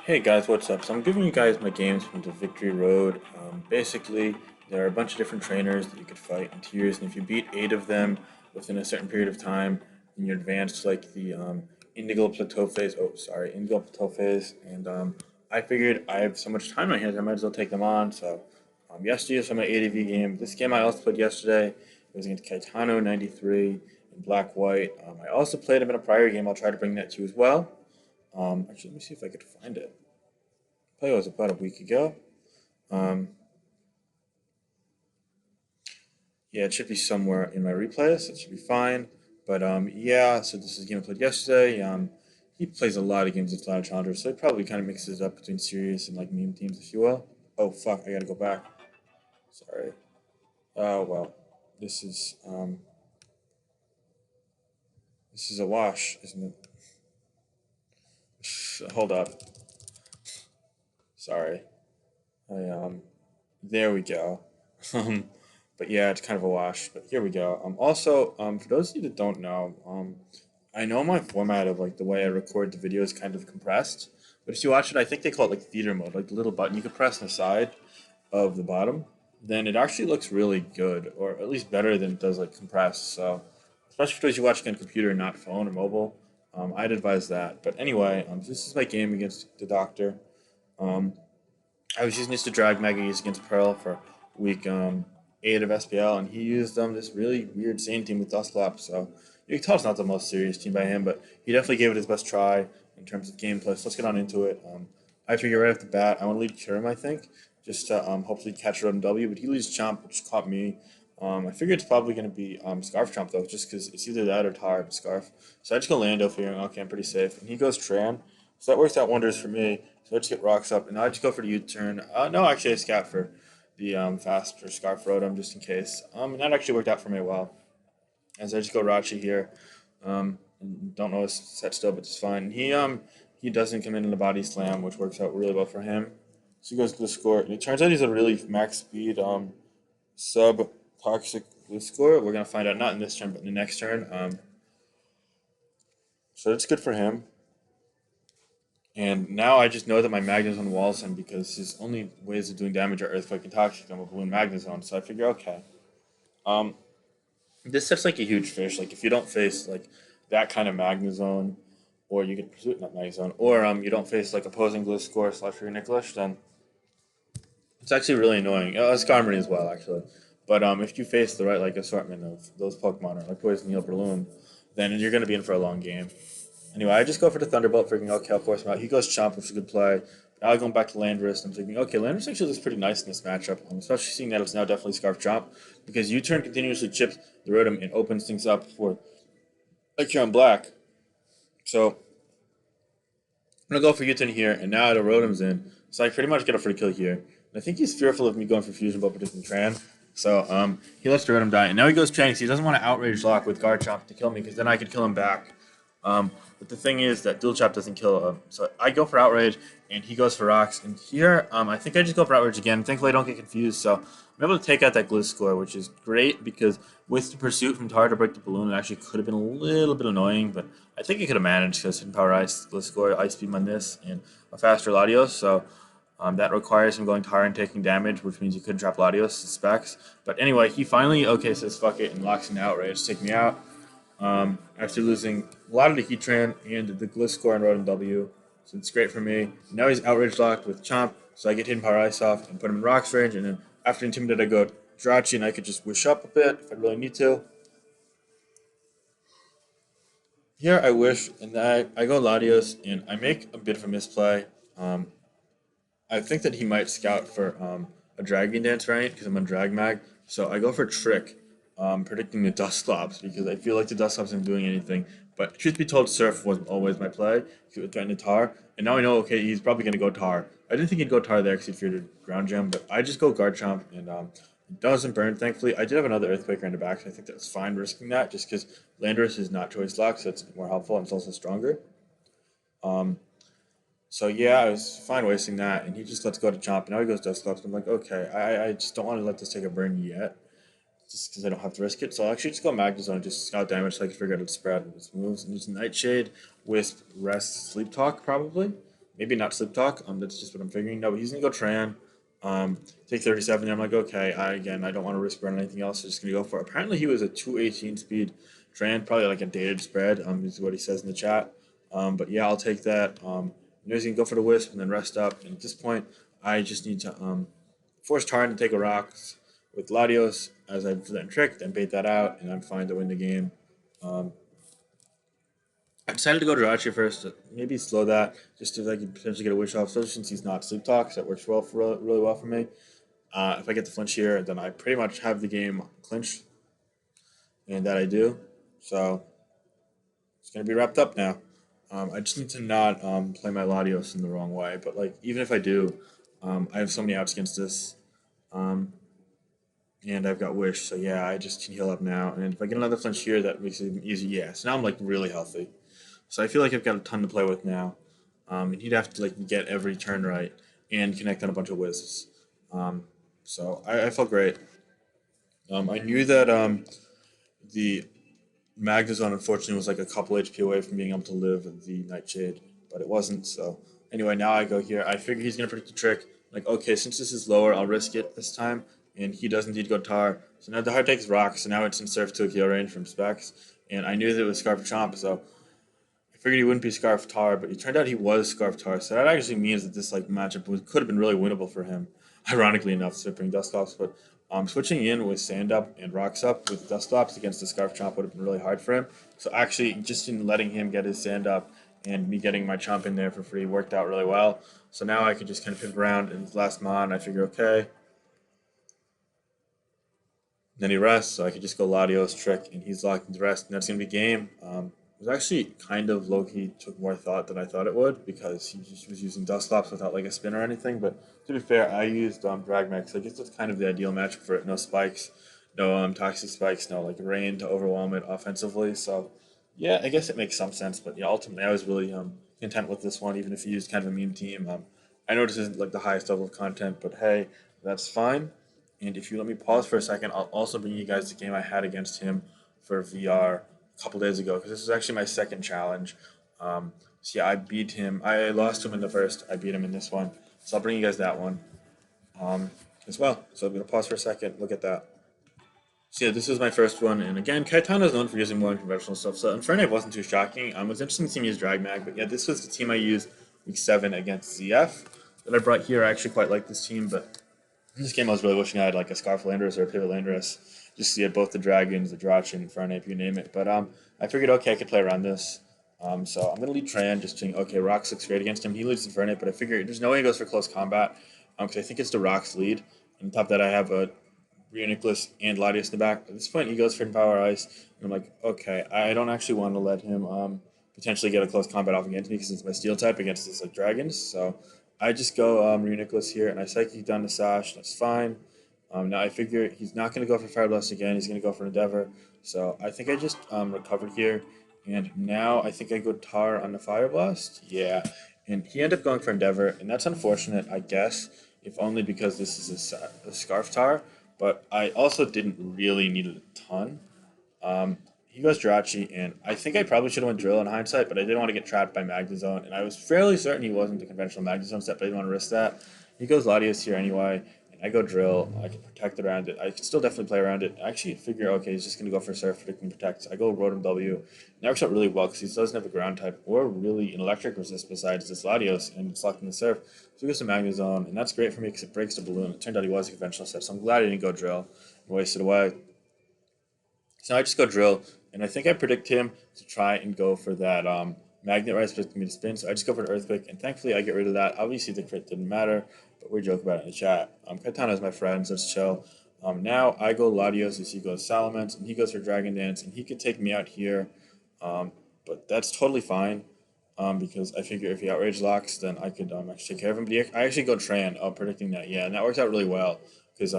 Hey guys, what's up? So I'm giving you guys my games from the Victory Road. Basically, there are a bunch of different trainers that you could fight in tiers, and if you beat 8 of them within a certain period of time, then you advance to like the Indigo Plateau phase. Oh, sorry, Indigo Plateau phase. And I figured I have so much time on my hands, I might as well take them on. So yesterday was my ADV game. This game I also played yesterday. It was against Caetano93 in Black White. I also played him in a prior game. I'll try to bring that to you as well. Actually, let me see if I could find it. Play was about a week ago. Um, yeah, it should be somewhere in my replays. It should be fine. But yeah, so this is a game I played yesterday. He plays a lot of games with Cloud Challenger, so he probably kind of mixes it up between serious and like meme teams, if you will. Oh fuck, I gotta go back. Sorry. Oh well, this is um, this is a wash, isn't it? Hold up. Sorry. I There we go. Um, but yeah, it's kind of a wash. But here we go. Also, for those of you that don't know, I know my format of like the way I record the video is kind of compressed. But if you watch it, I think they call it like theater mode, like the little button you can press on the side of the bottom. Then it actually looks really good, or at least better than it does like compressed. So, especially for those you watching on computer, not phone or mobile, I'd advise that. But anyway, this is my game against the Doctor. Um, I was using this to drag Maggie against Pearl for week 8 of SPL, and he used this really weird same team with Dusclop. So you can tell it's not the most serious team by him, but he definitely gave it his best try in terms of gameplay. So let's get on into it. I figure right off the bat, I want to lead Kirim, I think, just to hopefully catch Rotom W, but he leads Chomp, which caught me. I figure it's probably going to be Scarf Chomp, though, just because it's either that or Tar or Scarf. So I just go Lando, figuring, okay, I'm pretty safe. And he goes Tran. So that works out wonders for me. So I just get rocks up, and now I just go for the U-turn. No, actually, I scout for the faster Scarf Rotom just in case. And that actually worked out for me well. As I just go Rachi here. And don't know his set still, but it's fine. He doesn't come in the body slam, which works out really well for him. So he goes to the score, and it turns out he's a really max speed sub toxic blue score. We're gonna find out not in this turn, but in the next turn. So that's good for him. And now I just know that my Magnezone walls him because his only ways of doing damage are Earthquake and Toxic. I'm a Balloon Magnezone, so I figure, okay. Um, this set's like a huge fish. Like if you don't face like that kind of Magnezone, or you get Pursuit not Magnezone, or you don't face like opposing Gliscor slash Nicholas, then it's actually really annoying. Skarmory as well, actually. But if you face the right like assortment of those Pokemon, or like Poison Heal Balloon, then you're gonna be in for a long game. Anyway, I just go for the Thunderbolt, freaking okay, I'll force him out. He goes Chomp, which is a good play. Now going back to Landorus, I'm thinking, okay, Landorus actually looks pretty nice in this matchup, especially seeing that it's now definitely Scarf Chomp, because U-turn continuously chips the Rotom and opens things up for like here on Black. So I'm gonna go for U-turn here, and now the Rotom's in, so I pretty much get a free kill here. And I think he's fearful of me going for Fusion Bolt predicting Tran. So he lets the Rotom die, and now he goes Tranks. He doesn't want to outrage lock with Guard Chomp to kill me, because then I could kill him back. But the thing is that Dual Chop doesn't kill him. So I go for Outrage, and he goes for Rocks. And here, I think I just go for Outrage again. Thankfully, I don't get confused. So I'm able to take out that Gliscor, which is great because with the Pursuit from Tar to break the Balloon, it actually could have been a little bit annoying. But I think I could have managed because Hidden Power Ice, Gliscor, Ice Beam on this, and a faster Latios. So that requires him going Tar and taking damage, which means he couldn't drop Latios specs. But anyway, he finally, okay, says fuck it and locks in Outrage to take me out. After losing a lot of the Heatran and the Gliscor and Rotom W. So it's great for me. Now he's Outrage locked with Chomp, so I get Hidden Power Ice off and put him in Rock's range, and then after Intimidate I go Jirachi and I could just wish up a bit if I really need to. Here I wish, and I go Latios, and I make a bit of a misplay. Um, I think that he might scout for a Dragon Dance variant because I'm on Drag Mag. So I go for Trick, predicting the Dusclops because I feel like the Dusclops isn't doing anything. But truth be told, Surf wasn't always my play. He would threaten Tar. And now I know, okay, he's probably going to go Tar. I didn't think he'd go Tar there because he feared a Ground Gem, but I just go Guard Chomp and it doesn't burn, thankfully. I did have another Earthquaker in the back, so I think that's fine risking that just because Landorus is not choice lock, so it's more helpful and it's also stronger. Um, so yeah, I was fine wasting that, and he just lets go to Chomp. And now he goes Dusclops. I'm like, okay, I just don't want to let this take a burn yet, just because I don't have to risk it. So I'll actually just go Magnezone and just scout damage so I can figure out its spread with its moves. And use Nightshade, Wisp, Rest, Sleep Talk probably. maybe not Sleep Talk. That's just what I'm figuring. No, but he's gonna go Tran. Take 37. I'm like, okay. I don't want to risk burning anything else. So just gonna go for it. Apparently, he was a 218 speed Tran, probably like a dated spread. Is what he says in the chat. But yeah, I'll take that. He's gonna go for the Wisp and then rest up. And at this point, I just need to force Tarn to take a rocks with Latios as I then trick, then bait that out, and I'm fine to win the game. Um, I decided to go Jirachi first, to maybe slow that, just if I could potentially get a wish off, especially since he's not Sleep Talk, so that works really well for me. If I get the flinch here, then I pretty much have the game clinched, and that I do. So it's gonna be wrapped up now. I just need to not play my Latios in the wrong way, but like even if I do, I have so many outs against this. Um, and I've got Wish, so yeah, I just can heal up now. And if I get another flinch here, that makes it even easier. Yeah, so now I'm like really healthy. So I feel like I've got a ton to play with now. And he'd have to like get every turn right and connect on a bunch of wisps. Um, so I felt great. I knew that the Magnezone unfortunately was like a couple HP away from being able to live the Nightshade, but it wasn't. So anyway, now I go here. I figure he's gonna predict the trick. Like, okay, since this is lower, I'll risk it this time. And he does indeed go Tar. So now the hard takes Rock, so now it's in Surf to a heal range from Specs. And I knew that it was Scarf Chomp, so I figured he wouldn't be Scarf Tar, but it turned out he was Scarf Tar. So that actually means that this like matchup could have been really winnable for him. Ironically enough, stripping Dusclops, but switching in with Sand Up and Rocks Up with Dusclops against the Scarf Chomp would have been really hard for him. So actually, just in letting him get his Sand Up and me getting my Chomp in there for free worked out really well. So now I could just kind of pivot around in his last Mon. I figure, okay. Then he rests, so I could just go Latios trick, and he's locked into rest, and that's gonna be game. It was actually kind of low key took more thought than I thought it would because he just was using Dusclops without like a spin or anything. But to be fair, I used Dragmax, so I guess that's kind of the ideal matchup for it. No spikes, no toxic spikes, no like rain to overwhelm it offensively. So yeah, I guess it makes some sense. But yeah, ultimately I was really content with this one, even if he used kind of a meme team. I know this isn't like the highest level of content, but hey, that's fine. And if you let me pause for a second, I'll also bring you guys the game I had against him for VR a couple days ago because this was actually my second challenge. So yeah, I beat him. I lost him in the first. I beat him in this one. So I'll bring you guys that one as well. So I'm gonna pause for a second. Look at that. So yeah, this was my first one, and again, Caetano is known for using more unconventional stuff. So Infernape wasn't too shocking. It was interesting to see me use Dragmag, but yeah, this was the team I used week 7 against ZF that I brought here. I actually quite like this team, but in this game, I was really wishing I had like a Scarf Landorus or a Pivot Landorus, just to get both the Dragons, the Drachin, Infernape, you name it. But I figured, okay, I could play around this. So I'm gonna lead Tran, just saying, okay, Rocks looks great against him. He leads Infernape, but I figure there's no way he goes for close combat, because I think it's the Rocks lead. And on top of that, I have a Rio Nicholas and Latios in the back. At this point, he goes for Power Ice, and I'm like, okay, I don't actually want to let him potentially get a close combat off against me because it's my Steel type against his like Dragons. So I just go Rio Nicholas here, and I Psychic down to Sash. That's fine. Now I figure he's not going to go for Fire Blast again. He's going to go for Endeavor. So I think I just recovered here. And now I think I go Tar on the Fire Blast. Yeah. And he ended up going for Endeavor. And that's unfortunate, I guess, if only because this is a Scarf Tar. But I also didn't really need it a ton. He goes Jirachi, and I think I probably should have went Drill in hindsight, but I didn't want to get trapped by Magnezone, and I was fairly certain he wasn't the conventional Magnezone set, but I didn't want to risk that. He goes Latios here anyway, and I go Drill. I can protect around it. I can still definitely play around it. I actually figure, okay, he's just going to go for Surf, predicting protect. I go Rotom W. And that works out really well because he doesn't have a ground type or really an electric resist besides this Latios, and it's locked in the Surf. So he goes to Magnezone, and that's great for me because it breaks the balloon. It turned out he was a conventional set, so I'm glad I didn't go Drill and waste it away. So I just go Drill, and I think I predict him to try and go for that Magnet Rise, predicting me to spin. So I just go for an Earthquake, and thankfully I get rid of that. Obviously the crit didn't matter, but we joke about it in the chat. Caetano is my friend, so it's chill. Now I go Latios as he goes Salamence, and he goes for Dragon Dance, and he could take me out here, but that's totally fine. Because I figure if he outrage locks, then I could actually take care of him. But I actually go Tran, predicting that. Yeah, and that works out really well because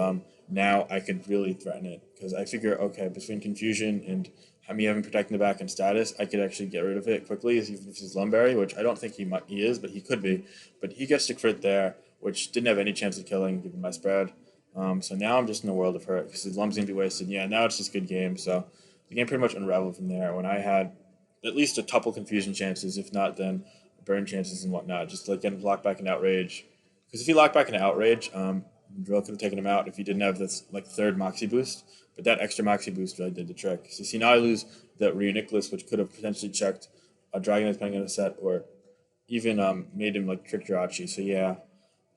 now I could really threaten it because I figure okay between confusion and me having protecting the back and status, I could actually get rid of it quickly. Even if he's Lumberry, which I don't think he is, but he could be. But he gets to crit there, which didn't have any chance of killing given my spread. So now I'm just in a world of hurt because his Lum's gonna be wasted. Yeah, now it's just good game. So the game pretty much unraveled from there. When I had at least a couple confusion chances, if not then burn chances and whatnot, just like getting locked back in outrage. Because if he locked back in outrage, Drill could have taken him out if he didn't have this like third Moxie boost. But that extra Moxie boost really did the trick. So you see now I lose the Rhea Nicholas, which could have potentially checked a Dragon depending on the set, or even made him like trick Jirachi. So yeah,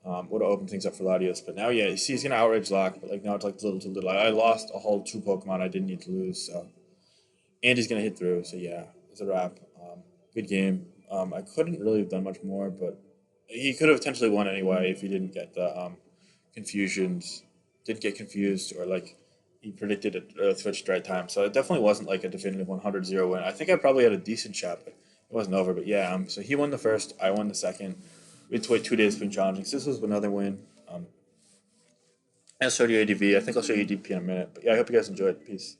would have opened things up for Latios. But now, yeah, you see he's gonna outrage lock, but like now it's like little to little. I lost a whole two Pokemon I didn't need to lose. So and he's gonna hit through. So yeah, it's a wrap. Good game. I couldn't really have done much more, but he could have potentially won anyway if he didn't get the confusions, didn't get confused, or like he predicted a switch at the right time. So it definitely wasn't like a definitive 100-0 win. I think I probably had a decent shot, but it wasn't over. But yeah, so he won the first, I won the second. We had to wait 2 days between challenging. So this was another win. I'll show you ADV. I think I'll show you DP in a minute. But yeah, I hope you guys enjoyed. Peace.